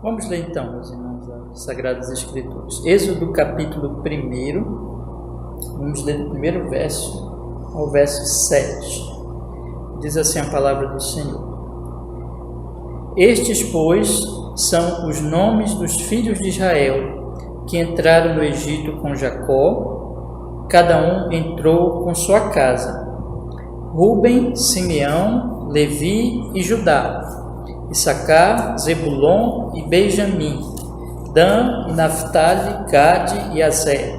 Vamos ler então, meus irmãos, as Sagradas Escrituras. Êxodo capítulo 1, vamos ler do primeiro verso ao verso 7. Diz assim a palavra do Senhor. Estes, pois, são os nomes dos filhos de Israel que entraram no Egito com Jacó, cada um entrou com sua casa. Rúben, Simeão, Levi e Judá, Issacar, Zebulon e Benjamim, Dan, Naftali, Gade e Aser.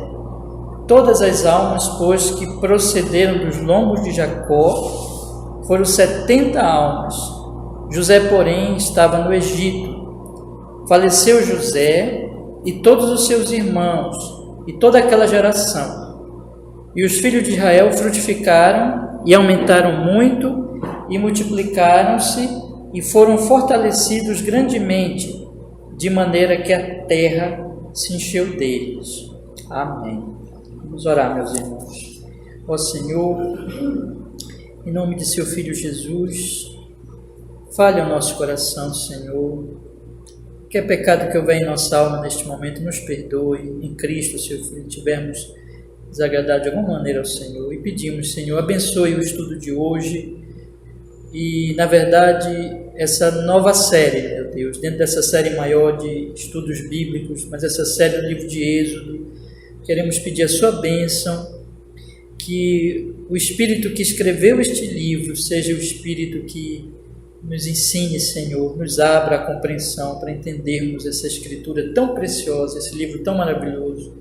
Todas as almas, pois, que procederam dos lombos de Jacó, foram 70 almas. José, porém, estava no Egito. Faleceu José e todos os seus irmãos e toda aquela geração. E os filhos de Israel frutificaram e aumentaram muito e multiplicaram-se e foram fortalecidos grandemente, de maneira que a terra se encheu deles. Amém. Vamos orar, meus irmãos. Ó Senhor, em nome de seu Filho Jesus, fale ao nosso coração, Senhor. Qualquer pecado que houver em nossa alma neste momento, nos perdoe. Em Cristo, seu Filho, tivermos desagradado de alguma maneira ao Senhor. E pedimos, Senhor, abençoe o estudo de hoje. E, na verdade, essa nova série, meu Deus, dentro dessa série maior de estudos bíblicos, mas essa série do livro de Êxodo, queremos pedir a sua bênção, que o Espírito que escreveu este livro seja o Espírito que nos ensine, Senhor, nos abra a compreensão para entendermos essa escritura tão preciosa, esse livro tão maravilhoso,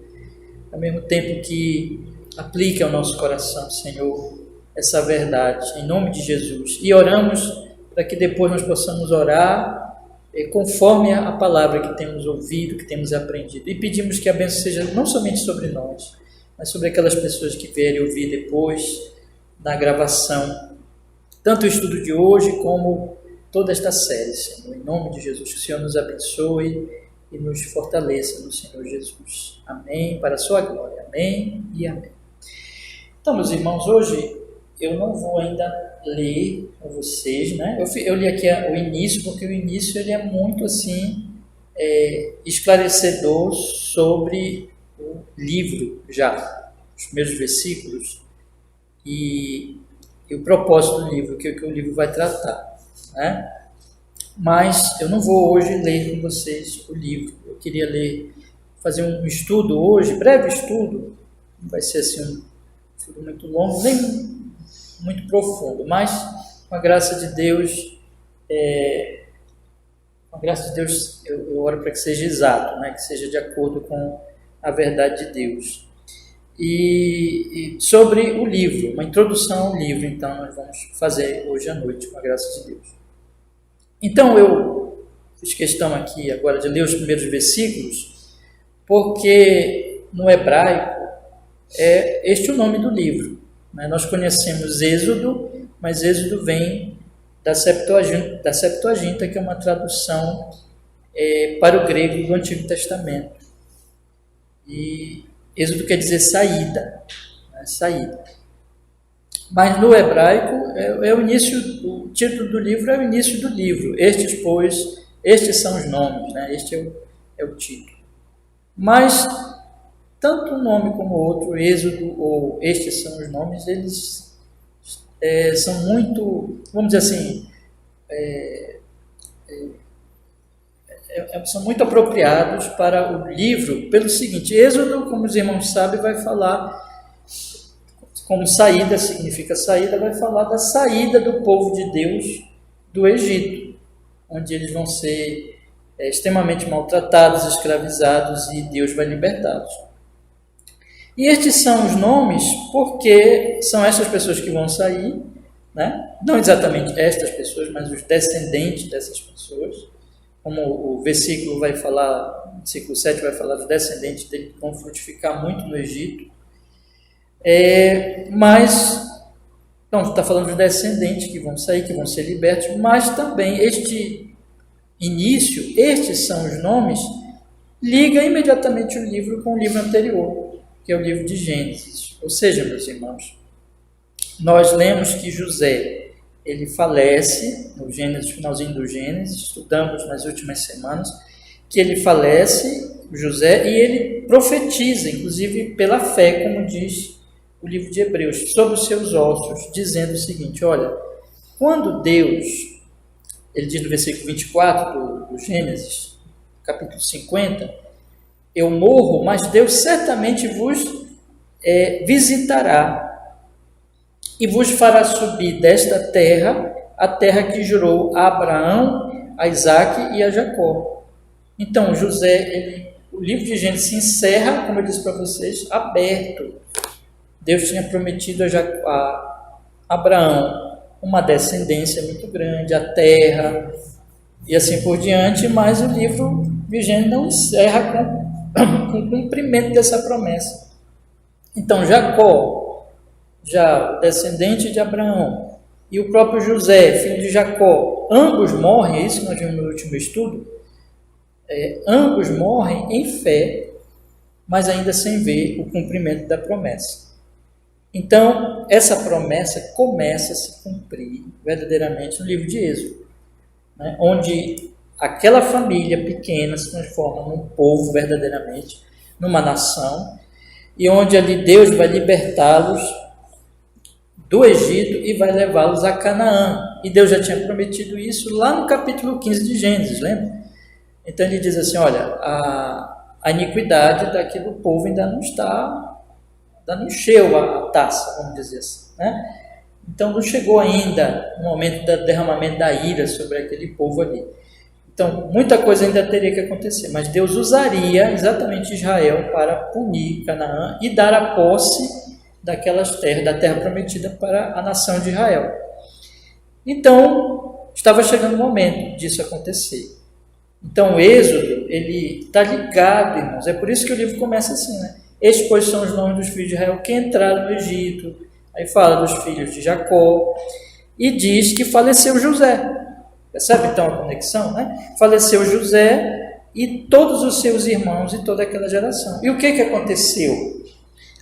ao mesmo tempo que aplique ao nosso coração, Senhor, essa verdade, em nome de Jesus. E oramos para que depois nós possamos orar conforme a palavra que temos ouvido, que temos aprendido. E pedimos que a bênção seja não somente sobre nós, mas sobre aquelas pessoas que vierem ouvir depois, na gravação, tanto o estudo de hoje como toda esta série, Senhor. Em nome de Jesus, que o Senhor nos abençoe e nos fortaleça no Senhor Jesus. Amém, para a sua glória. Amém e amém. Então, meus irmãos, hoje eu não vou ainda ler com vocês, né? Eu li aqui o início, porque o início ele é muito assim esclarecedor sobre o livro já, os primeiros versículos e o propósito do livro, que o livro vai tratar, né? Mas eu não vou hoje ler com vocês o livro. Eu queria fazer um estudo hoje, breve estudo, não vai ser assim um estudo muito longo, nem muito profundo, mas com a graça de Deus, eu oro para que seja exato, né? Que seja de acordo com a verdade de Deus. E sobre o livro, uma introdução ao livro, então nós vamos fazer hoje à noite, com a graça de Deus. Então eu fiz questão aqui agora de ler os primeiros versículos, porque no hebraico é este o nome do livro. Nós conhecemos Êxodo, mas Êxodo vem da Septuaginta, que é uma tradução para o grego do Antigo Testamento. E Êxodo quer dizer saída, né? Saída. Mas no hebraico o título do livro é o início do livro. Estes, pois, estes são os nomes, né? Este é o título. Mas tanto um nome como o outro, Êxodo ou estes são os nomes, eles são muito, vamos dizer assim, são muito apropriados para o livro, pelo seguinte: Êxodo, como os irmãos sabem, vai falar, como saída significa saída, vai falar da saída do povo de Deus do Egito, onde eles vão ser extremamente maltratados, escravizados, e Deus vai libertá-los. E estes são os nomes porque são essas pessoas que vão sair, né? Não exatamente estas pessoas, mas os descendentes dessas pessoas. Como o versículo vai falar, o versículo 7 vai falar dos descendentes dele que vão frutificar muito no Egito. Então, está falando dos descendentes que vão sair, que vão ser libertos, mas também este início, estes são os nomes, liga imediatamente o livro com o livro anterior, que é o livro de Gênesis. Ou seja, meus irmãos, nós lemos que José, ele falece no Gênesis, finalzinho do Gênesis, estudamos nas últimas semanas, que ele falece, José, e ele profetiza, inclusive pela fé, como diz o livro de Hebreus, sobre os seus ossos, dizendo o seguinte: olha, quando Deus, ele diz no versículo 24 do Gênesis, capítulo 50, eu morro, mas Deus certamente vos visitará e vos fará subir desta terra, a terra que jurou a Abraão, a Isaque e a Jacó. Então, o livro de Gênesis se encerra, como eu disse para vocês, aberto. Deus tinha prometido a Abraão uma descendência muito grande, a terra, e assim por diante, mas o livro de Gênesis não encerra com o cumprimento dessa promessa. Então, Jacó, já descendente de Abraão, e o próprio José, filho de Jacó, ambos morrem, é isso que nós vimos no último estudo, ambos morrem em fé, mas ainda sem ver o cumprimento da promessa. Então, essa promessa começa a se cumprir verdadeiramente no livro de Êxodo, né? Onde aquela família pequena se transforma num povo verdadeiramente, numa nação, e onde ali Deus vai libertá-los do Egito e vai levá-los a Canaã. E Deus já tinha prometido isso lá no capítulo 15 de Gênesis, lembra? Então ele diz assim, olha, a iniquidade daquele povo ainda não encheu a taça, vamos dizer assim, né? Então não chegou ainda o momento do derramamento da ira sobre aquele povo ali. Então muita coisa ainda teria que acontecer, mas Deus usaria exatamente Israel para punir Canaã e dar a posse daquelas terras, da terra prometida para a nação de Israel. Então estava chegando o momento disso acontecer. Então o Êxodo, ele está ligado, irmãos, é por isso que o livro começa assim, né? Estes, pois, são os nomes dos filhos de Israel que entraram no Egito. Aí fala dos filhos de Jacó e diz que faleceu José. Percebe então a conexão, né? Faleceu José e todos os seus irmãos e toda aquela geração. E o que aconteceu?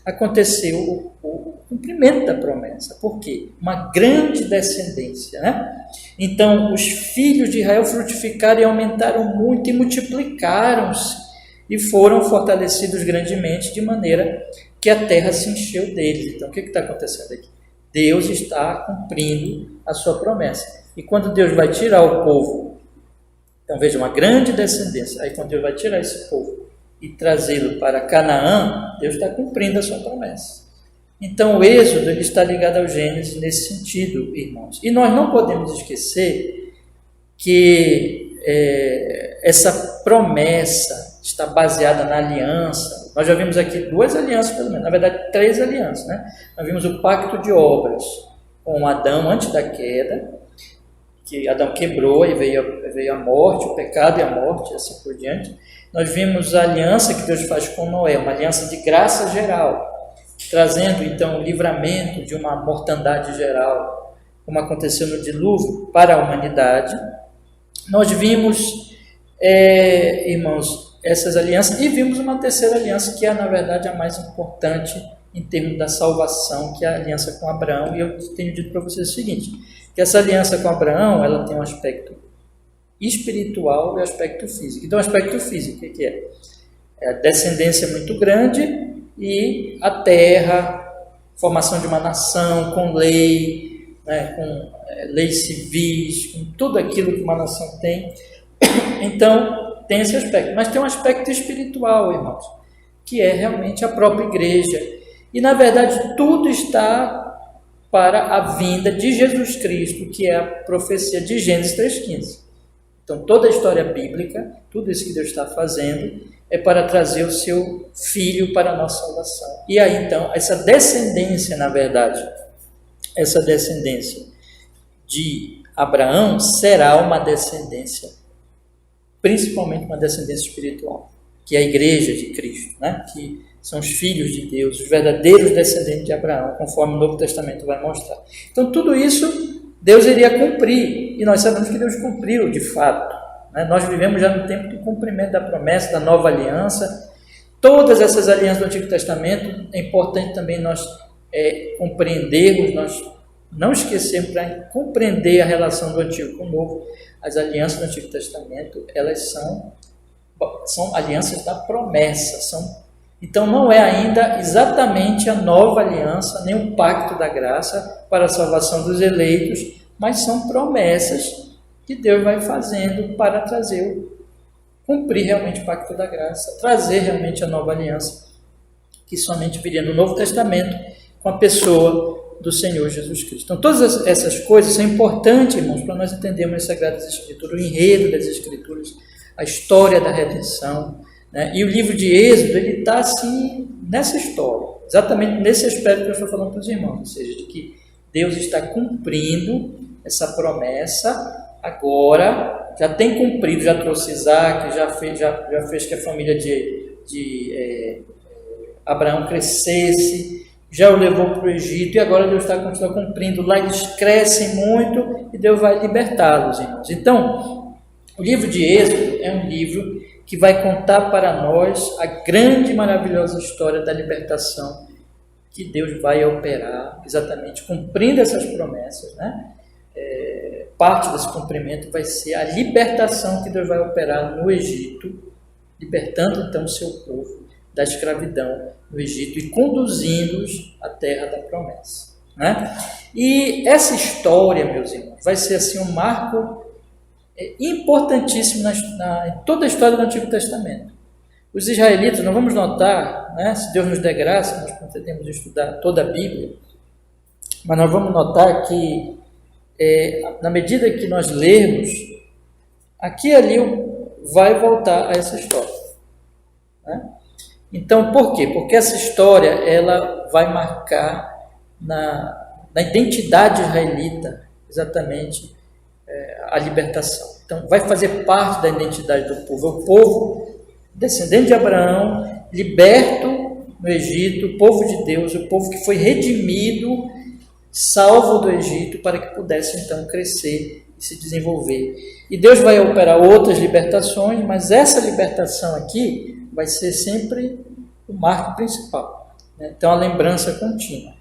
Aconteceu o cumprimento da promessa. Por quê? Uma grande descendência, né? Então, os filhos de Israel frutificaram e aumentaram muito e multiplicaram-se e foram fortalecidos grandemente, de maneira que a terra se encheu deles. Então, o que está acontecendo aqui? Deus está cumprindo a sua promessa. E quando Deus vai tirar o povo, então veja, uma grande descendência, aí quando Deus vai tirar esse povo e trazê-lo para Canaã, Deus está cumprindo a sua promessa. Então o Êxodo, ele está ligado ao Gênesis nesse sentido, irmãos. E nós não podemos esquecer que essa promessa está baseada na aliança. Nós já vimos aqui 2 alianças, pelo menos, na verdade 3 alianças, né? Nós vimos o pacto de obras com Adão antes da queda, que Adão quebrou e veio a morte, o pecado e a morte, e assim por diante. Nós vimos a aliança que Deus faz com Noé, uma aliança de graça geral, trazendo então o livramento de uma mortandade geral, como aconteceu no dilúvio, para a humanidade. Nós vimos, irmãos, essas alianças, e vimos uma terceira aliança, que é, na verdade, a mais importante em termos da salvação, que é a aliança com Abraão. E eu tenho dito para vocês o seguinte, que essa aliança com Abraão, ela tem um aspecto espiritual e um aspecto físico. Então, o aspecto físico, o que é? É a descendência muito grande e a terra, formação de uma nação com lei, né, com leis civis, com tudo aquilo que uma nação tem. Então, tem esse aspecto. Mas tem um aspecto espiritual, irmãos, que é realmente a própria igreja. E, na verdade, tudo está para a vinda de Jesus Cristo, que é a profecia de Gênesis 3,15. Então, toda a história bíblica, tudo isso que Deus está fazendo, é para trazer o seu Filho para a nossa salvação. E aí, então, essa descendência, na verdade, essa descendência de Abraão será uma descendência, principalmente uma descendência espiritual, que é a igreja de Cristo, né? Que são os filhos de Deus, os verdadeiros descendentes de Abraão, conforme o Novo Testamento vai mostrar. Então, tudo isso Deus iria cumprir, e nós sabemos que Deus cumpriu de fato, né? Nós vivemos já no tempo do cumprimento da promessa, da nova aliança. Todas essas alianças do Antigo Testamento, é importante também nós compreendermos, nós não esquecermos, para compreender a relação do Antigo com o Novo. As alianças do Antigo Testamento, elas são são alianças da promessa, então não é ainda exatamente a nova aliança, nem o pacto da graça para a salvação dos eleitos, mas são promessas que Deus vai fazendo para cumprir realmente o pacto da graça, trazer realmente a nova aliança, que somente viria no Novo Testamento com a pessoa do Senhor Jesus Cristo. Então todas essas coisas são importantes, irmãos, para nós entendermos as Sagradas Escrituras, o enredo das Escrituras, a história da redenção, né? E o livro de Êxodo, ele está assim, nessa história, exatamente nesse aspecto que eu estou falando para os irmãos, ou seja, de que Deus está cumprindo essa promessa, agora já tem cumprido, já trouxe Isaac, já fez que a família de Abraão crescesse, já o levou para o Egito, e agora Deus está cumprindo lá, eles crescem muito, e Deus vai libertá-los, irmãos. Então, o livro de Êxodo é um livro que vai contar para nós a grande e maravilhosa história da libertação que Deus vai operar, exatamente cumprindo essas promessas, né? Parte desse cumprimento vai ser a libertação que Deus vai operar no Egito, libertando então o seu povo da escravidão no Egito e conduzindo-os à terra da promessa, né? E essa história, meus irmãos, vai ser assim um marco importantíssimo em toda a história do Antigo Testamento. Os israelitas, nós vamos notar, né, se Deus nos der graça, nós pretendemos estudar toda a Bíblia, mas nós vamos notar que na medida que nós lermos, aqui e ali vai voltar a essa história, né? Então, por quê? Porque essa história ela vai marcar na identidade israelita exatamente a libertação. Então, vai fazer parte da identidade do povo. O povo descendente de Abraão, liberto no Egito, o povo de Deus, o povo que foi redimido, salvo do Egito, para que pudesse então crescer e se desenvolver. E Deus vai operar outras libertações, mas essa libertação aqui vai ser sempre o marco principal, né? Então a lembrança contínua.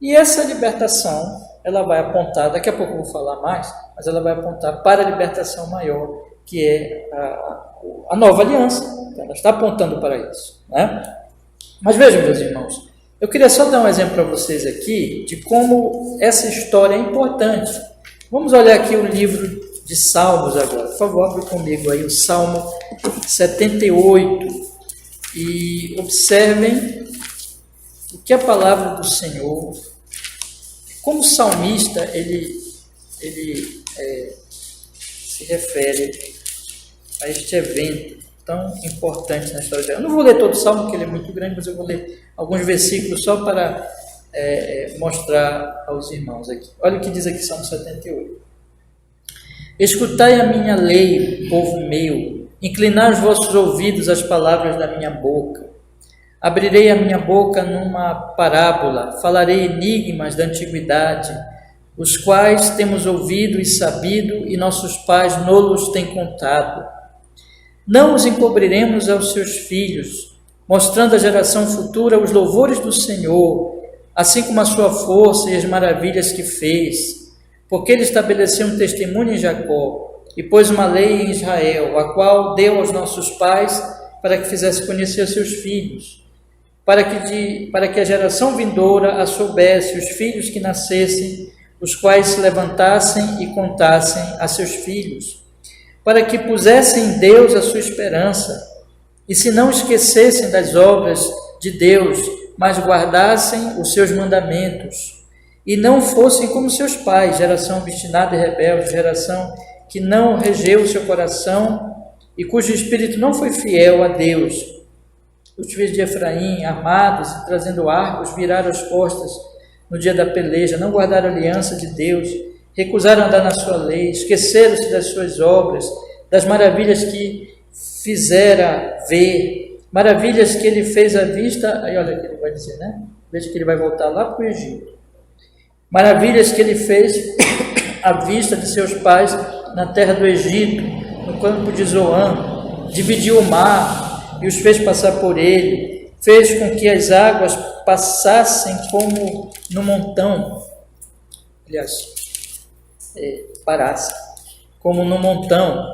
E essa libertação, ela vai apontar, daqui a pouco eu vou falar mais, mas ela vai apontar para a libertação maior, que é a nova aliança. Ela está apontando para isso, né? Mas vejam, meus irmãos, eu queria só dar um exemplo para vocês aqui de como essa história é importante. Vamos olhar aqui o livro de Salmos agora. Por favor, abre comigo aí o Salmo 78 e observem o que a palavra do Senhor, como o salmista, ele se refere a este evento tão importante na história de Israel. Eu não vou ler todo o Salmo, porque ele é muito grande, mas eu vou ler alguns versículos só para mostrar aos irmãos aqui. Olha o que diz aqui Salmo 78. Escutai a minha lei, povo meu, inclinai os vossos ouvidos às palavras da minha boca. Abrirei a minha boca numa parábola, falarei enigmas da antiguidade, os quais temos ouvido e sabido, e nossos pais nos têm contado. Não os encobriremos aos seus filhos, mostrando à geração futura os louvores do Senhor, assim como a sua força e as maravilhas que fez, porque ele estabeleceu um testemunho em Jacó e pôs uma lei em Israel, a qual deu aos nossos pais para que fizesse conhecer aos seus filhos, para que a geração vindoura a soubesse, os filhos que nascessem, os quais se levantassem e contassem a seus filhos, para que pusessem em Deus a sua esperança, e se não esquecessem das obras de Deus, mas guardassem os seus mandamentos, e não fossem como seus pais, geração obstinada e rebelde, geração que não regeu o seu coração, e cujo espírito não foi fiel a Deus. Os filhos de Efraim, armados e trazendo arcos, viraram as costas no dia da peleja, não guardaram a aliança de Deus, recusaram andar na sua lei, esqueceram-se das suas obras, das maravilhas que fizera ver, maravilhas que ele fez à vista. Aí olha o que ele vai dizer, né? Veja que ele vai voltar lá para o Egito. Maravilhas que ele fez à vista de seus pais na terra do Egito, no campo de Zoan, dividiu o mar e os fez passar por ele, fez com que as águas passassem como no montão, aliás, parassem, como no montão,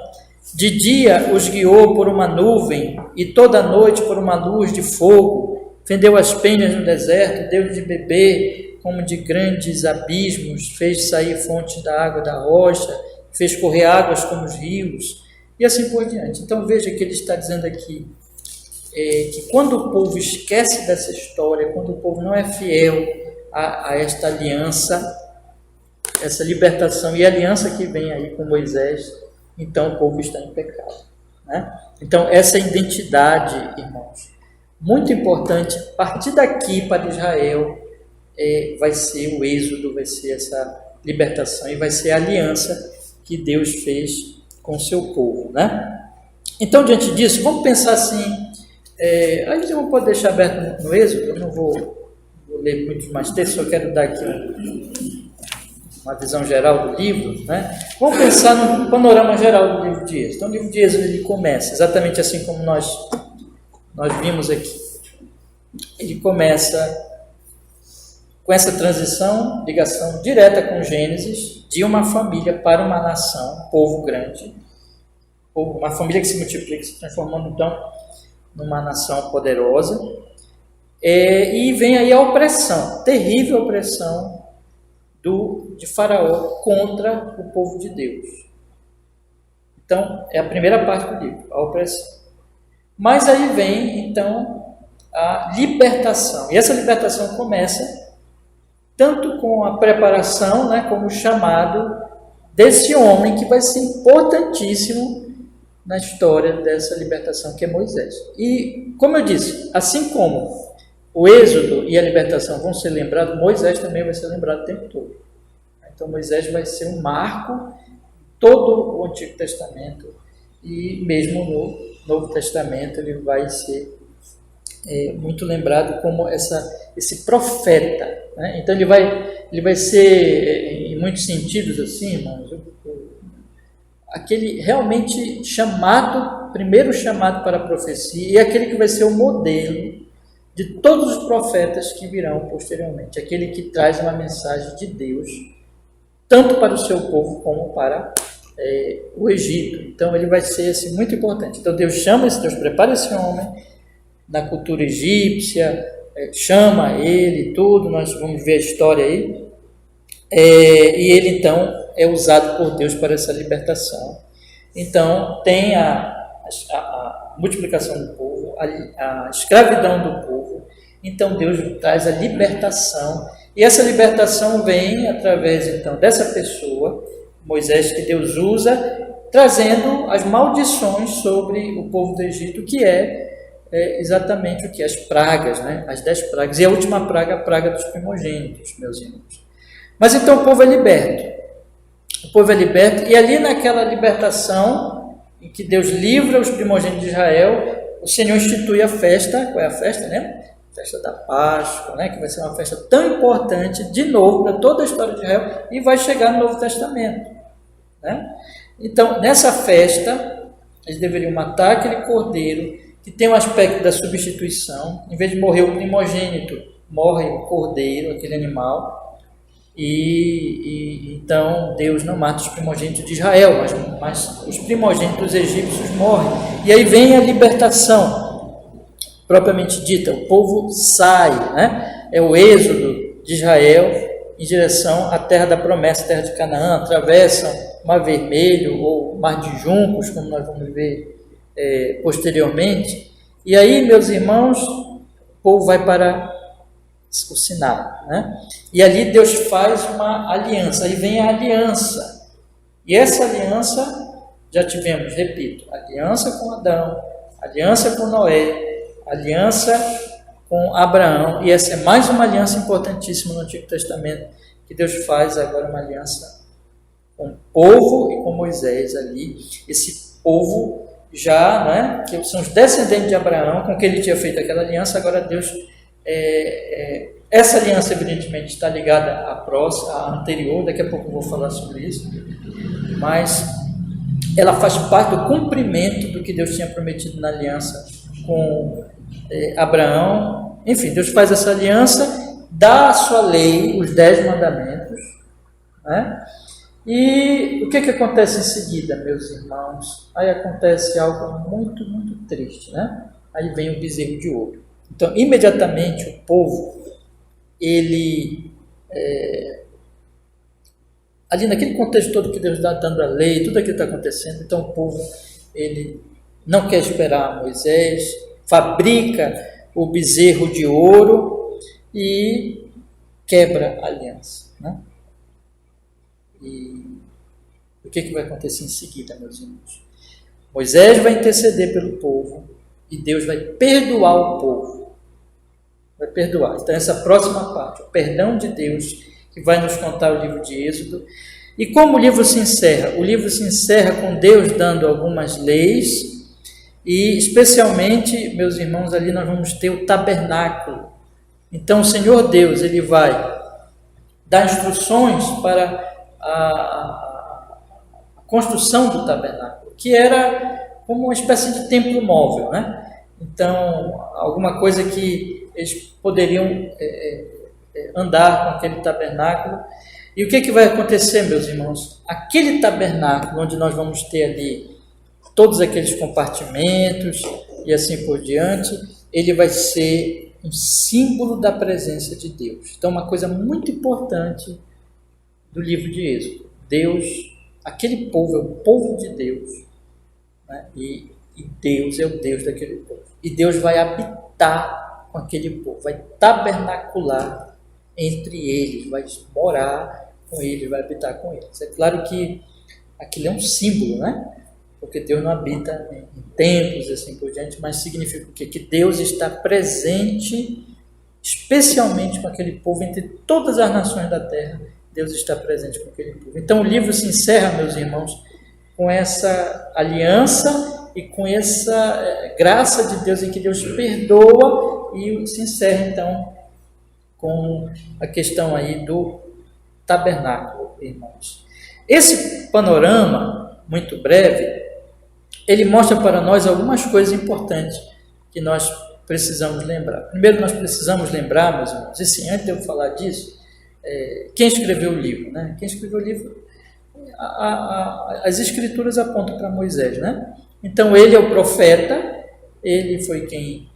De dia os guiou por uma nuvem e toda noite por uma luz de fogo. Fendeu as penhas no deserto, deu de beber como de grandes abismos, fez sair fontes da água da rocha, fez correr águas como os rios, e assim por diante. Então veja que ele está dizendo aqui, que quando o povo esquece dessa história, quando o povo não é fiel a esta aliança, essa libertação e a aliança que vem aí com Moisés, então o povo está em pecado, né? Então essa identidade, irmãos, muito importante, a partir daqui para Israel, vai ser o êxodo, vai ser essa libertação e vai ser a aliança que Deus fez com o seu povo, né? Então, diante disso, vamos pensar assim, a gente não pode deixar aberto no êxodo, eu não vou ler muitos mais textos, só quero dar aqui uma visão geral do livro, né? Vamos pensar no panorama geral do livro de Êxodo. Então, o livro de Êxodo ele começa exatamente assim como nós vimos aqui. Ele começa com essa transição, ligação direta com Gênesis, de uma família para uma nação, um povo grande, uma família que se multiplica, se transformando então numa nação poderosa, e vem aí a opressão, terrível opressão de Faraó contra o povo de Deus. Então, é a primeira parte do livro, a opressão. Mas aí vem, então, a libertação, e essa libertação começa tanto com a preparação, né, como o chamado desse homem que vai ser importantíssimo na história dessa libertação, que é Moisés. E, como eu disse, assim como o êxodo e a libertação vão ser lembrados, Moisés também vai ser lembrado o tempo todo. Então, Moisés vai ser um marco em todo o Antigo Testamento e mesmo no Novo Testamento ele vai ser muito lembrado como esse profeta, né? Então ele vai ser, em muitos sentidos assim, irmãos, aquele realmente primeiro chamado para a profecia, e aquele que vai ser o modelo de todos os profetas que virão posteriormente, aquele que traz uma mensagem de Deus, tanto para o seu povo como para o Egito. Então ele vai ser assim, muito importante. Então Deus prepara esse homem na cultura egípcia, chama ele, tudo, nós vamos ver a história aí, e ele então é usado por Deus para essa libertação. Então tem a multiplicação do povo, a escravidão do povo, então Deus traz a libertação, e essa libertação vem através então dessa pessoa, Moisés, que Deus usa, trazendo as maldições sobre o povo do Egito, que é exatamente o que? As pragas, né? As 10 pragas. E a última praga, a praga dos primogênitos, meus irmãos. Mas então o povo é liberto. O povo é liberto, e ali naquela libertação, em que Deus livra os primogênitos de Israel, o Senhor institui a festa. Qual é a festa, né? A festa da Páscoa, né? Que vai ser uma festa tão importante, de novo, para toda a história de Israel, e vai chegar no Novo Testamento, né? Então, nessa festa, eles deveriam matar aquele cordeiro, que tem um aspecto da substituição. Em vez de morrer o primogênito, morre o cordeiro, aquele animal, e então Deus não mata os primogênitos de Israel, mas os primogênitos egípcios morrem. E aí vem a libertação, propriamente dita, o povo sai, né? É o êxodo de Israel em direção à terra da promessa, terra de Canaã, atravessam o Mar Vermelho, ou Mar de Juncos, como nós vamos ver posteriormente, e aí, meus irmãos, o povo vai para o Sinai, né? E ali Deus faz uma aliança, aí vem a aliança, e essa aliança, já tivemos, repito, aliança com Adão, aliança com Noé, aliança com Abraão, e essa é mais uma aliança importantíssima no Antigo Testamento, que Deus faz agora uma aliança com o povo e com Moisés ali, esse povo já, né, que são os descendentes de Abraão, com quem ele tinha feito aquela aliança. Agora Deus, essa aliança evidentemente está ligada à próxima, à anterior, daqui a pouco eu vou falar sobre isso, mas ela faz parte do cumprimento do que Deus tinha prometido na aliança com Abraão. Enfim, Deus faz essa aliança, dá a sua lei, os 10 mandamentos, né? E o que acontece em seguida, meus irmãos? Aí acontece algo muito, muito triste, né? Aí vem o bezerro de ouro. Então, imediatamente o povo, ele, ali naquele contexto todo que Deus está dando a lei, tudo aquilo que está acontecendo, então o povo, ele não quer esperar Moisés, fabrica o bezerro de ouro e quebra a aliança, né? E o que vai acontecer em seguida, meus irmãos? Moisés vai interceder pelo povo e Deus vai perdoar o povo. Vai perdoar. Então, essa próxima parte, o perdão de Deus, que vai nos contar o livro de Êxodo. E como o livro se encerra? O livro se encerra com Deus dando algumas leis e, especialmente, meus irmãos, ali nós vamos ter o tabernáculo. Então, o Senhor Deus, ele vai dar instruções para a construção do tabernáculo, que era como uma espécie de templo móvel, né? Então, alguma coisa que eles poderiam andar com aquele tabernáculo. E o que vai acontecer, meus irmãos? Aquele tabernáculo, onde nós vamos ter ali todos aqueles compartimentos e assim por diante, ele vai ser um símbolo da presença de Deus. Então, uma coisa muito importante do livro de Êxodo. Deus, aquele povo é o povo de Deus, né? E Deus é o Deus daquele povo. E Deus vai habitar com aquele povo, vai tabernacular entre eles, vai morar com eles, vai habitar com eles. É claro que aquilo é um símbolo, né? Porque Deus não habita em templos e assim por diante, mas significa o quê? Que Deus está presente, especialmente com aquele povo, entre todas as nações da terra. Deus está presente com aquele povo. Então o livro se encerra, meus irmãos, com essa aliança e com essa graça de Deus em que Deus perdoa, e se encerra então com a questão aí do tabernáculo, irmãos. Esse panorama, muito breve, ele mostra para nós algumas coisas importantes que nós precisamos lembrar. Primeiro, nós precisamos lembrar, meus irmãos, e sim, antes de eu falar disso, quem escreveu o livro, né? Quem escreveu o livro, as escrituras apontam para Moisés, né? Então ele é o profeta, ele foi quem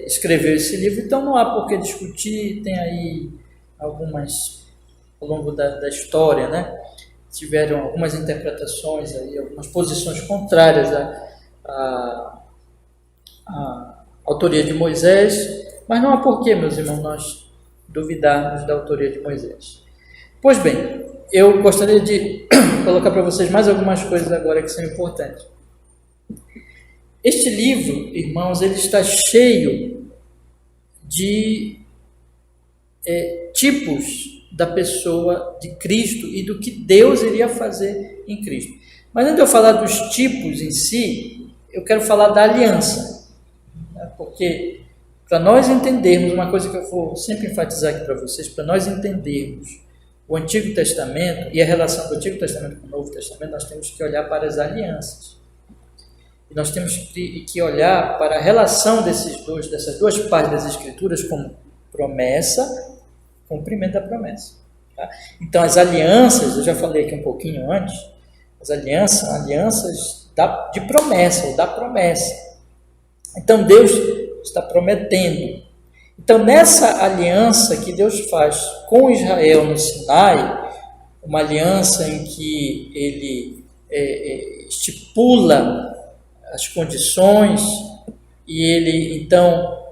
escreveu esse livro, então não há por que discutir. Tem aí algumas, ao longo da história, né? Tiveram algumas interpretações aí, algumas posições contrárias à autoria de Moisés, mas não há por que, meus irmãos, nós duvidarmos da autoria de Moisés. Pois bem, eu gostaria de colocar para vocês mais algumas coisas agora que são importantes. Este livro, irmãos, ele está cheio de tipos da pessoa de Cristo e do que Deus iria fazer em Cristo. Mas antes de eu falar dos tipos em si, eu quero falar da aliança, né? Porque para nós entendermos, uma coisa que eu vou sempre enfatizar aqui para vocês, para nós entendermos o Antigo Testamento e a relação do Antigo Testamento com o Novo Testamento, nós temos que olhar para as alianças. E nós temos que olhar para a relação dessas duas partes das Escrituras como promessa, cumprimento da promessa. Tá? Então, as alianças, eu já falei aqui um pouquinho antes, as alianças de promessa, ou da promessa. Então, Deus está prometendo. Então, nessa aliança que Deus faz com Israel no Sinai, uma aliança em que ele estipula as condições e ele, então,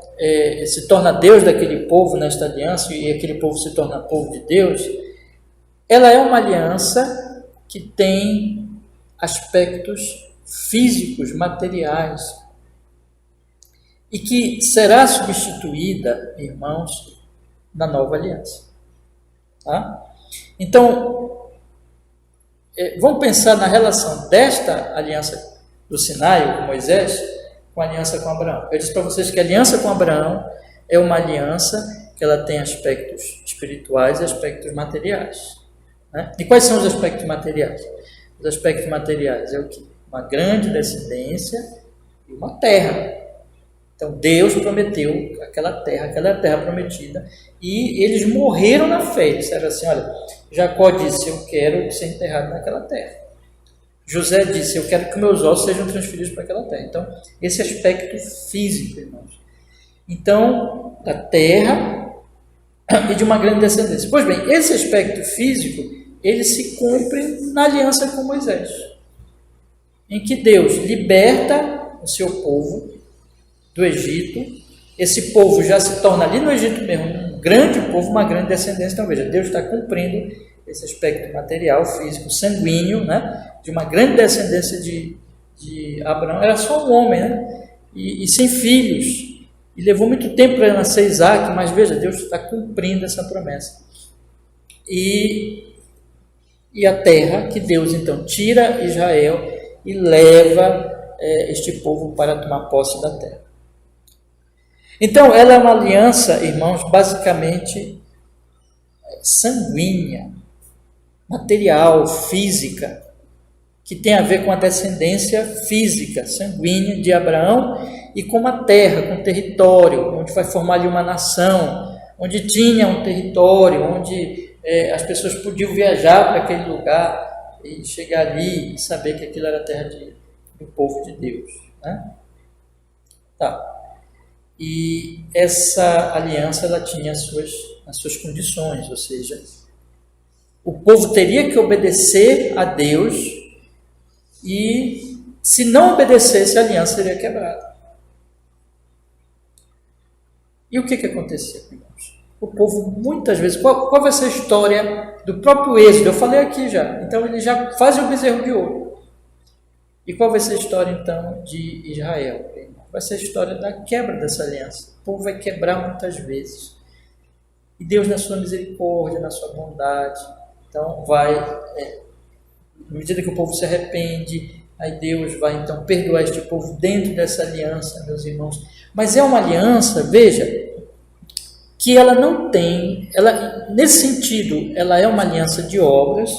se torna Deus daquele povo nesta aliança, e aquele povo se torna povo de Deus, ela é uma aliança que tem aspectos físicos, materiais, e que será substituída, irmãos, na nova aliança. Tá? Então, vamos pensar na relação desta aliança do Sinai, com Moisés, com a aliança com Abraão. Eu disse para vocês que a aliança com Abraão é uma aliança que ela tem aspectos espirituais e aspectos materiais. Né? E quais são os aspectos materiais? Os aspectos materiais é o quê? Uma grande descendência e uma terra. Então Deus prometeu aquela terra prometida, e eles morreram na fé. Eles disseram assim: olha, Jacó disse: eu quero ser enterrado naquela terra. José disse: eu quero que meus ossos sejam transferidos para aquela terra. Então, esse aspecto físico, irmãos. Então, da terra e de uma grande descendência. Pois bem, esse aspecto físico, ele se cumpre na aliança com Moisés, em que Deus liberta o seu povo do Egito. Esse povo já se torna ali no Egito mesmo um grande povo, uma grande descendência. Então veja, Deus está cumprindo esse aspecto material, físico, sanguíneo, né, de uma grande descendência de Abraão. Era só um homem, né, e sem filhos, e levou muito tempo para nascer Isaac, mas veja, Deus está cumprindo essa promessa. E a terra que Deus então tira Israel e leva este povo para tomar posse da terra. Então, ela é uma aliança, irmãos, basicamente sanguínea, material, física, que tem a ver com a descendência física, sanguínea de Abraão, e com uma terra, com um território, onde vai formar ali uma nação, onde tinha um território, onde as pessoas podiam viajar para aquele lugar e chegar ali e saber que aquilo era a terra do povo de Deus, né? Tá. E essa aliança, ela tinha as suas condições, ou seja, o povo teria que obedecer a Deus, e se não obedecesse, a aliança seria quebrada. E o que aconteceu, irmãos? O povo, muitas vezes, qual vai ser a história do próprio Êxodo? Eu falei aqui já. Então, ele já faz o bezerro de ouro. E qual vai ser a história, então, de Israel? Vai ser a história da quebra dessa aliança. O povo vai quebrar muitas vezes. E Deus, na sua misericórdia, na sua bondade, então vai, à medida que o povo se arrepende, aí Deus vai então perdoar este povo dentro dessa aliança, meus irmãos. Mas é uma aliança, veja, que ela não tem, nesse sentido, ela é uma aliança de obras.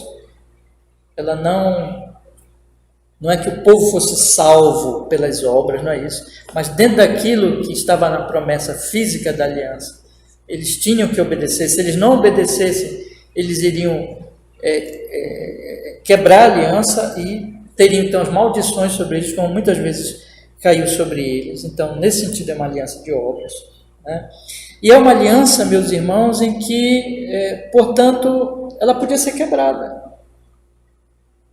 Ela não é que o povo fosse salvo pelas obras, não é isso, mas dentro daquilo que estava na promessa física da aliança, eles tinham que obedecer. Se eles não obedecessem, eles iriam quebrar a aliança e teriam então as maldições sobre eles, como muitas vezes caiu sobre eles. Então, nesse sentido, é uma aliança de obras, né? E é uma aliança, meus irmãos, em que, portanto, ela podia ser quebrada.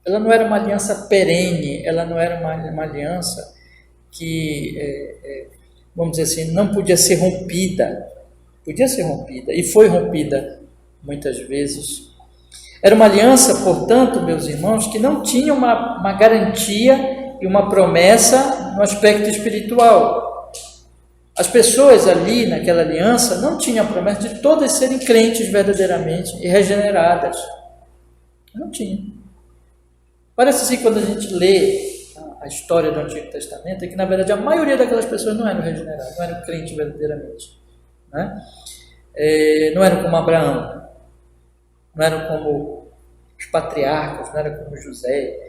Ela não era uma aliança perene, ela não era uma aliança que, vamos dizer assim, não podia ser rompida. Podia ser rompida, e foi rompida muitas vezes. Era uma aliança, portanto, meus irmãos, que não tinha uma garantia e uma promessa no aspecto espiritual. As pessoas ali naquela aliança não tinham a promessa de todas serem crentes verdadeiramente e regeneradas. Não tinha. Parece assim, quando a gente lê a história do Antigo Testamento, é que na verdade a maioria daquelas pessoas não eram regeneradas, não eram crentes verdadeiramente, né? Não eram como Abraão, não eram como os patriarcas, não eram como José.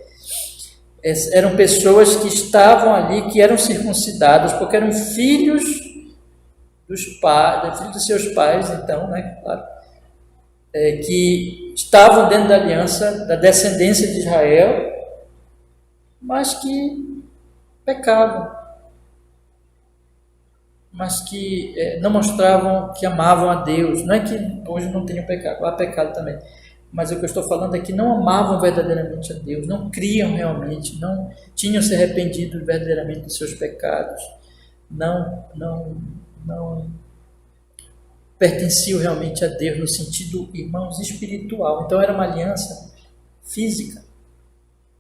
Eram pessoas que estavam ali, que eram circuncidadas, porque eram filhos dos pais, filhos dos seus pais, então, né, claro, que estavam dentro da aliança, da descendência de Israel, mas que pecavam, mas que não mostravam que amavam a Deus. Não é que hoje não tenham pecado, há pecado também, mas o que eu estou falando é que não amavam verdadeiramente a Deus, não criam realmente, não tinham se arrependido verdadeiramente dos seus pecados, não pertenciam realmente a Deus no sentido, irmãos, espiritual. Então era uma aliança física,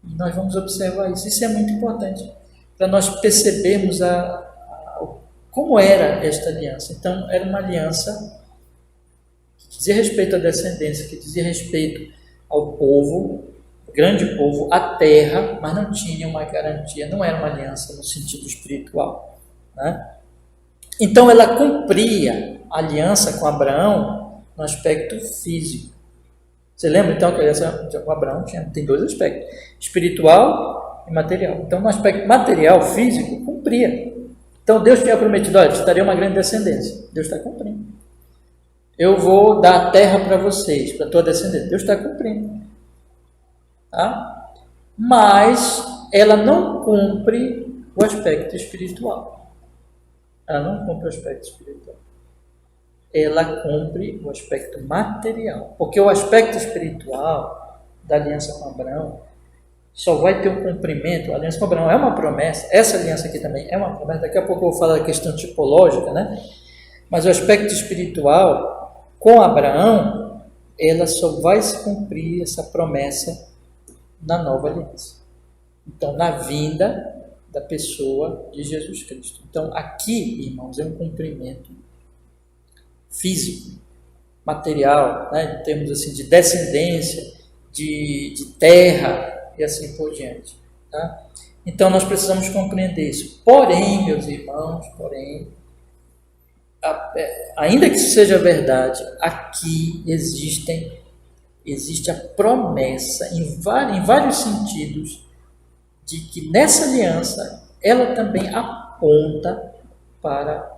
e nós vamos observar isso. Isso é muito importante para nós percebermos como era esta aliança. Então era uma aliança que dizia respeito à descendência, que dizia respeito ao povo, grande povo, à terra, mas não tinha uma garantia, não era uma aliança no sentido espiritual, né? Então ela cumpria a aliança com Abraão no aspecto físico. Você lembra então que a aliança com Abraão tem dois aspectos, espiritual e material. Então no aspecto material, físico, cumpria. Então Deus tinha prometido, olha, te darei uma grande descendência. Deus está cumprindo. Eu vou dar a terra para vocês, para a tua descendência. Deus está cumprindo. Tá? Mas ela não cumpre o aspecto espiritual. Ela não cumpre o aspecto espiritual. Ela cumpre o aspecto material. Porque o aspecto espiritual da aliança com Abraão só vai ter um cumprimento. A aliança com Abraão é uma promessa. Essa aliança aqui também é uma promessa. Daqui a pouco eu vou falar da questão tipológica, né? Mas o aspecto espiritual, com Abraão, ela só vai se cumprir essa promessa na nova aliança. Então, na vinda da pessoa de Jesus Cristo. Então, aqui, irmãos, é um cumprimento físico, material, né, em termos assim, de descendência, de terra e assim por diante. Tá? Então, nós precisamos compreender isso. Porém, meus irmãos, ainda que isso seja verdade, aqui existe a promessa, em vários sentidos, de que nessa aliança, ela também aponta para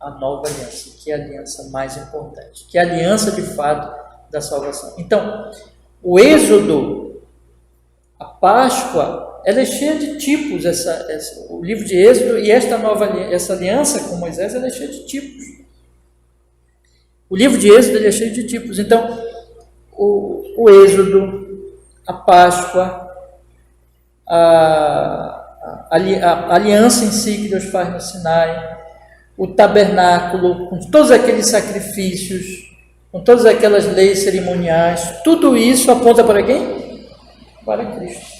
a nova aliança, que é a aliança mais importante, que é a aliança de fato da salvação. Então, o Êxodo, a Páscoa, ela é cheia de tipos, o livro de Êxodo e essa aliança com Moisés, ela é cheia de tipos. O livro de Êxodo ele é cheio de tipos. Então, o Êxodo, a Páscoa, a aliança em si que Deus faz no Sinai, o tabernáculo, com todos aqueles sacrifícios, com todas aquelas leis cerimoniais, tudo isso aponta para quem? Para Cristo.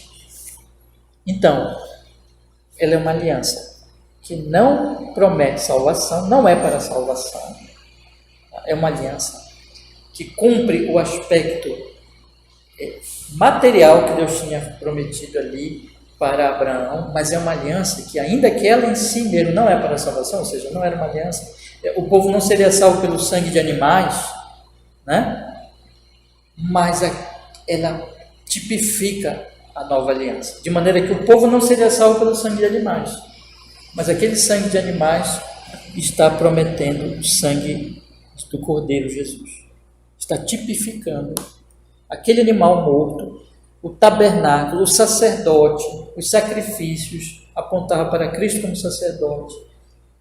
Então, ela é uma aliança que não promete salvação, não é para salvação. É uma aliança que cumpre o aspecto material que Deus tinha prometido ali para Abraão, mas é uma aliança que, ainda que ela em si mesmo não é para a salvação, ou seja, não era uma aliança, o povo não seria salvo pelo sangue de animais, né? Mas ela tipifica a nova aliança, de maneira que o povo não seria salvo pelo sangue de animais, mas aquele sangue de animais está prometendo o sangue do Cordeiro Jesus, está tipificando aquele animal morto, o tabernáculo, o sacerdote, os sacrifícios apontavam para Cristo como sacerdote,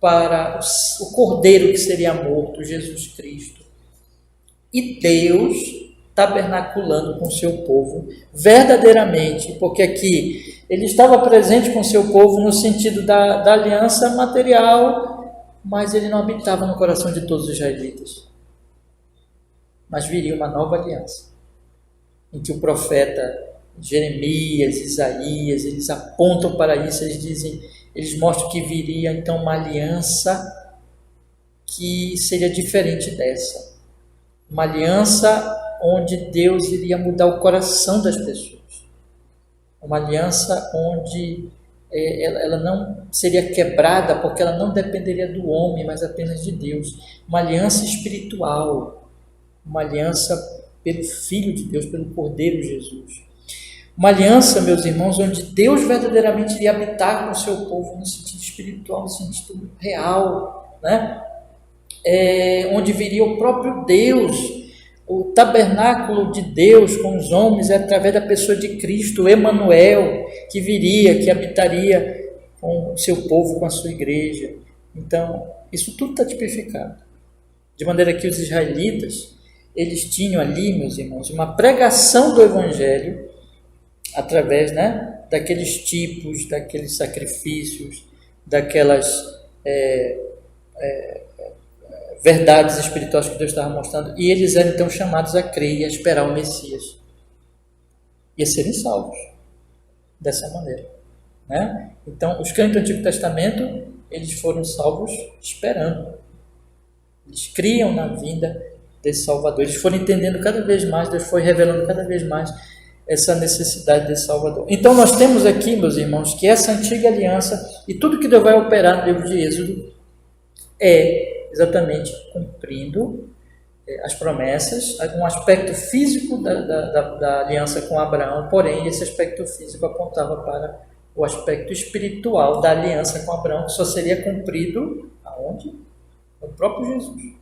para o Cordeiro que seria morto, Jesus Cristo, e Deus tabernaculando com o seu povo verdadeiramente, porque aqui ele estava presente com o seu povo no sentido da aliança material, mas ele não habitava no coração de todos os israelitas. Mas viria uma nova aliança, em que o profeta Jeremias, Isaías, eles apontam para isso, eles mostram que viria então uma aliança que seria diferente dessa. Uma aliança onde Deus iria mudar o coração das pessoas. Uma aliança onde ela não seria quebrada, porque ela não dependeria do homem, mas apenas de Deus. Uma aliança espiritual, uma aliança pelo Filho de Deus, pelo Cordeiro Jesus. Uma aliança, meus irmãos, onde Deus verdadeiramente iria habitar com o seu povo no sentido espiritual, no sentido real, né? Onde viria o próprio Deus, o tabernáculo de Deus com os homens é através da pessoa de Cristo, Emanuel, que viria, que habitaria com o seu povo, com a sua igreja. Então, isso tudo está tipificado. De maneira que os israelitas, eles tinham ali, meus irmãos, uma pregação do Evangelho através, né, daqueles tipos, daqueles sacrifícios, daquelas verdades espirituais que Deus estava mostrando, e eles eram então chamados a crer e a esperar o Messias e a serem salvos dessa maneira, né? Então, os crentes do Antigo Testamento, eles foram salvos esperando, eles criam na vinda desse Salvador, eles foram entendendo cada vez mais, Deus foi revelando cada vez mais essa necessidade desse Salvador. Então nós temos aqui, meus irmãos, que essa antiga aliança e tudo que Deus vai operar no livro de Êxodo é exatamente cumprindo as promessas, um aspecto físico da aliança com Abraão, porém esse aspecto físico apontava para o aspecto espiritual da aliança com Abraão, que só seria cumprido aonde? No próprio Jesus.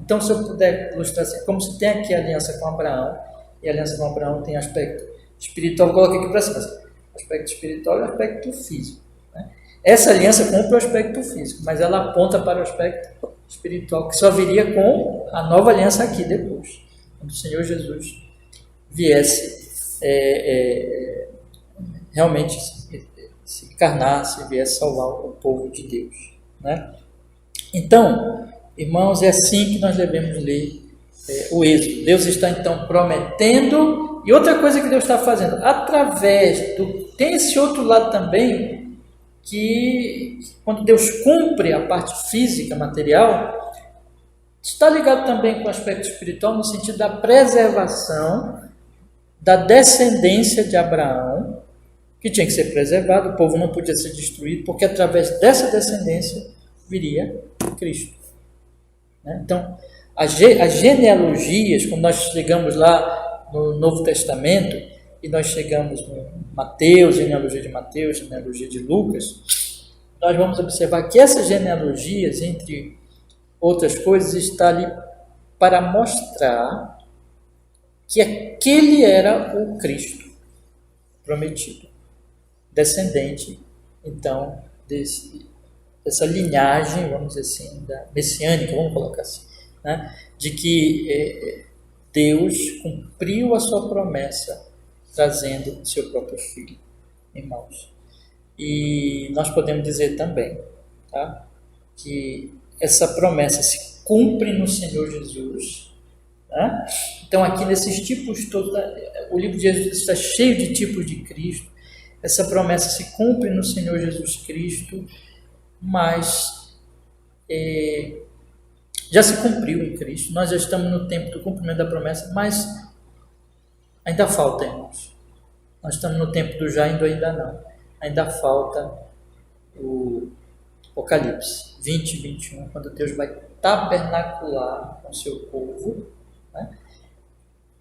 Então, se eu puder ilustrar assim, como se tem aqui a aliança com Abraão, e a aliança com Abraão tem aspecto espiritual, eu coloquei aqui para cima, aspecto espiritual e aspecto físico. Né? Essa aliança cumpre o aspecto físico, mas ela aponta para o aspecto espiritual, que só viria com a nova aliança aqui depois, quando o Senhor Jesus viesse realmente se encarnasse, viesse salvar o povo de Deus. Né? Então, irmãos, é assim que nós devemos ler o Êxodo. Deus está então prometendo, e outra coisa que Deus está fazendo, através do... Tem esse outro lado também, que quando Deus cumpre a parte física, material, está ligado também com o aspecto espiritual, no sentido da preservação da descendência de Abraão, que tinha que ser preservado, o povo não podia ser destruído, porque através dessa descendência viria Cristo. Né? Então, as genealogias, quando nós chegamos lá no Novo Testamento, e nós chegamos no Mateus, genealogia de Mateus, genealogia de Lucas, nós vamos observar que essas genealogias, entre outras coisas, está ali para mostrar que aquele era o Cristo prometido, descendente, então, dessa linhagem, vamos dizer assim, messiânica, vamos colocar assim, né? De que Deus cumpriu a sua promessa trazendo o seu próprio Filho, irmãos. E nós podemos dizer também, tá? Que essa promessa se cumpre no Senhor Jesus. Né? Então, aqui nesses tipos todos, o livro de Jesus está cheio de tipos de Cristo. Essa promessa se cumpre no Senhor Jesus Cristo, mas já se cumpriu em Cristo. Nós já estamos no tempo do cumprimento da promessa, mas ainda falta, irmãos. Nós estamos no tempo do já, ainda não. Ainda falta o Apocalipse 20 e 21, quando Deus vai tabernacular com o seu povo, né,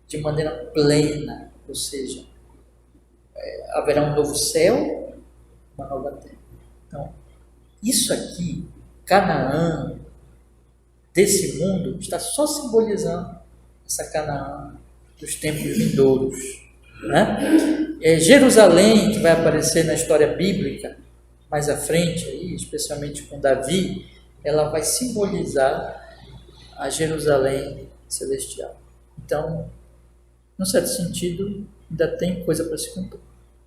de maneira plena, ou seja, haverá um novo céu, uma nova terra. Então, isso aqui, Canaã, desse mundo, está só simbolizando essa Canaã dos tempos vindouros. Né? Jerusalém, que vai aparecer na história bíblica, mais à frente, aí, especialmente com Davi, ela vai simbolizar a Jerusalém celestial. Então, num certo sentido, ainda tem coisa para se cumprir.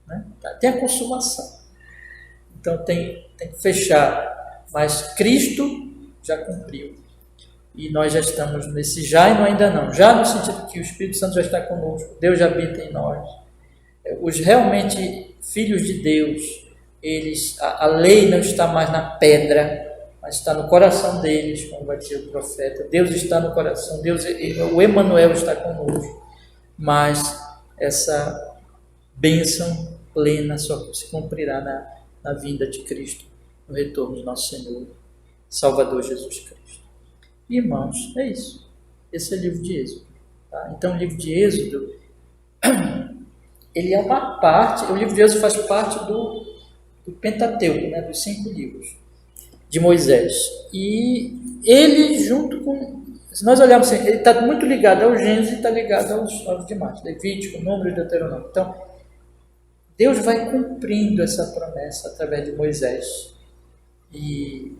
Né? Tem a consumação. Então, tem que fechar. Mas Cristo já cumpriu. E nós já estamos nesse já e no ainda não. Já no sentido que o Espírito Santo já está conosco, Deus já habita em nós. Os realmente filhos de Deus, a lei não está mais na pedra, mas está no coração deles, como vai dizer o profeta. Deus está no coração, o Emanuel está conosco. Mas essa bênção plena só se cumprirá na vinda de Cristo, no retorno de nosso Senhor, Salvador Jesus Cristo. Irmãos, é isso. Esse é o livro de Êxodo. Tá? Então, o livro de Êxodo, ele é uma parte, o livro de Êxodo faz parte do Pentateuco, né, dos 5 livros de Moisés. E ele, junto com... Se nós olharmos assim, ele está muito ligado ao Gênesis e está ligado aos demais, Levítico, Número e Deuteronômio. Então, Deus vai cumprindo essa promessa através de Moisés. E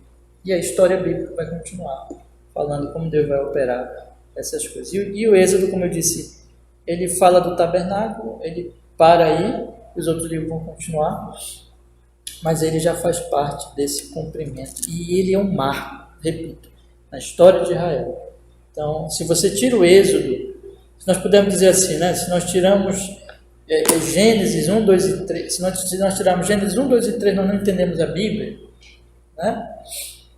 a história bíblica vai continuar falando como Deus vai operar essas coisas. E o Êxodo, como eu disse, ele fala do tabernáculo, ele para aí, os outros livros vão continuar, mas ele já faz parte desse cumprimento. E ele é um marco, repito, na história de Israel. Então, se você tira o Êxodo, se nós pudermos dizer assim, né, se nós tiramos Gênesis 1, 2 e 3, se nós tirarmos Gênesis 1, 2 e 3, nós não entendemos a Bíblia, né?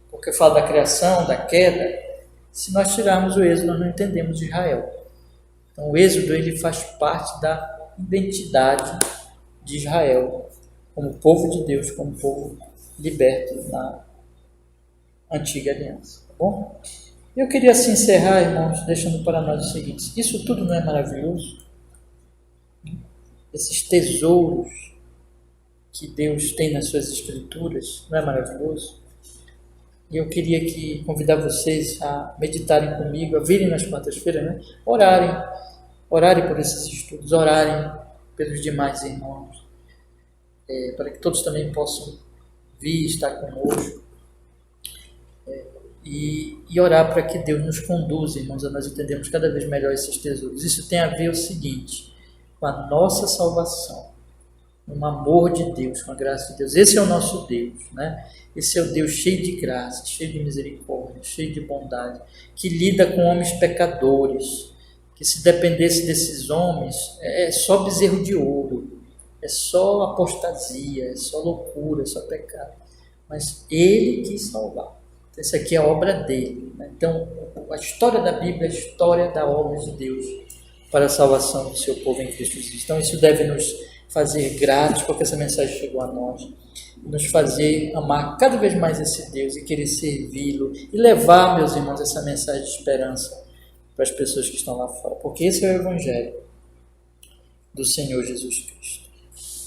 Porque fala da criação, da queda. Se nós tirarmos o Êxodo, nós não entendemos Israel. Então, o Êxodo ele faz parte da identidade de Israel, como povo de Deus, como povo liberto na antiga aliança. Tá bom? Eu queria assim encerrar, irmãos, deixando para nós o seguinte: isso tudo não é maravilhoso? Esses tesouros que Deus tem nas suas escrituras, não é maravilhoso? E eu queria convidar vocês a meditarem comigo, a virem nas quartas-feiras, né? Orarem por esses estudos, orarem pelos demais irmãos, para que todos também possam vir estar conosco, e orar para que Deus nos conduza, irmãos, a nós entendermos cada vez melhor esses tesouros. Isso tem a ver o seguinte, com a nossa salvação, no amor de Deus, com a graça de Deus. Esse é o nosso Deus, né? Esse é o Deus cheio de graça, cheio de misericórdia, cheio de bondade, que lida com homens pecadores, que se dependesse desses homens, é só bezerro de ouro, é só apostasia, é só loucura, é só pecado. Mas Ele quis salvar. Essa aqui é a obra dele, né? Então, a história da Bíblia é a história da obra de Deus para a salvação do seu povo em Cristo Jesus. Então, isso deve nos fazer gratos, porque essa mensagem chegou a nós, nos fazer amar cada vez mais esse Deus e querer servi-lo e levar, meus irmãos, essa mensagem de esperança para as pessoas que estão lá fora, porque esse é o Evangelho do Senhor Jesus Cristo.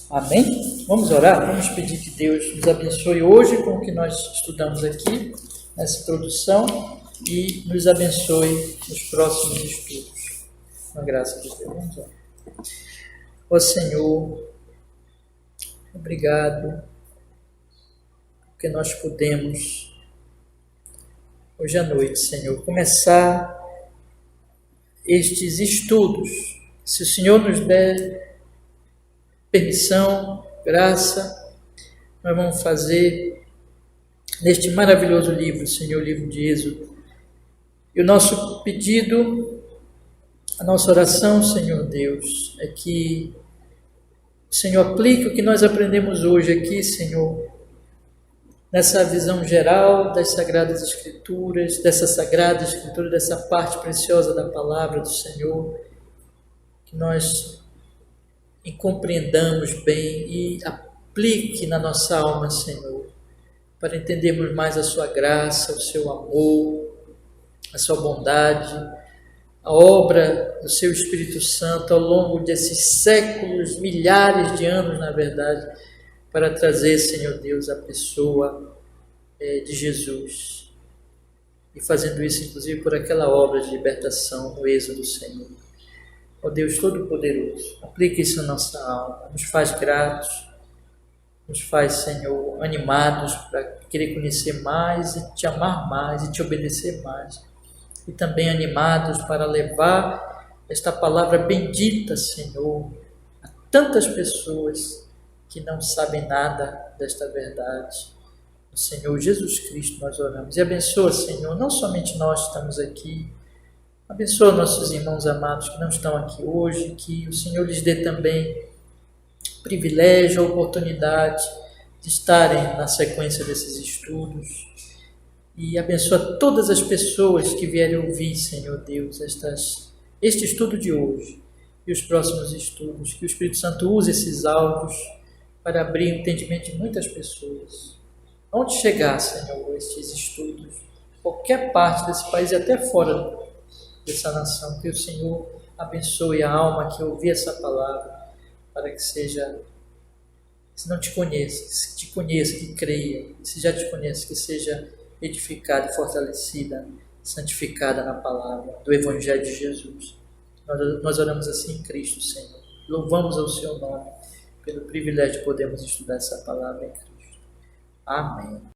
Amém? Vamos orar? Vamos pedir que Deus nos abençoe hoje com o que nós estudamos aqui, nessa introdução, e nos abençoe nos próximos estudos. Com a graça de Deus. Vamos orar. Ó Senhor, obrigado, porque nós podemos, hoje à noite, Senhor, começar estes estudos. Se o Senhor nos der permissão, graça, nós vamos fazer neste maravilhoso livro, Senhor, o livro de Êxodo. E o nosso pedido, a nossa oração, Senhor Deus, é que o Senhor aplique o que nós aprendemos hoje aqui, Senhor, nessa visão geral das Sagradas Escrituras, dessa Sagrada Escritura, dessa parte preciosa da Palavra do Senhor, que nós compreendamos bem e aplique na nossa alma, Senhor, para entendermos mais a sua graça, o seu amor, a sua bondade, a obra do seu Espírito Santo ao longo desses séculos, milhares de anos, na verdade, para trazer, Senhor Deus, a pessoa de Jesus. E fazendo isso, inclusive, por aquela obra de libertação no êxodo do Senhor. Ó Deus Todo-Poderoso, aplique isso na nossa alma, nos faz gratos, nos faz, Senhor, animados para querer conhecer mais e te amar mais e te obedecer mais. E também animados para levar esta palavra bendita, Senhor, a tantas pessoas que não sabem nada desta verdade. O Senhor Jesus Cristo nós oramos. E abençoa, Senhor, não somente nós que estamos aqui, abençoa nossos irmãos amados que não estão aqui hoje, que o Senhor lhes dê também privilégio, oportunidade de estarem na sequência desses estudos. E abençoa todas as pessoas que vierem ouvir, Senhor Deus, este estudo de hoje e os próximos estudos. Que o Espírito Santo use esses áudios para abrir o entendimento de muitas pessoas. Onde chegar, Senhor, estes estudos, qualquer parte desse país e até fora dessa nação, que o Senhor abençoe a alma que ouvir essa palavra, para que seja, se não te conhece, que te conheça, que creia, se já te conhece, que seja edificada, fortalecida, santificada na palavra do Evangelho de Jesus. Nós oramos assim em Cristo, Senhor. Louvamos ao seu nome pelo privilégio de podermos estudar essa palavra em Cristo. Amém.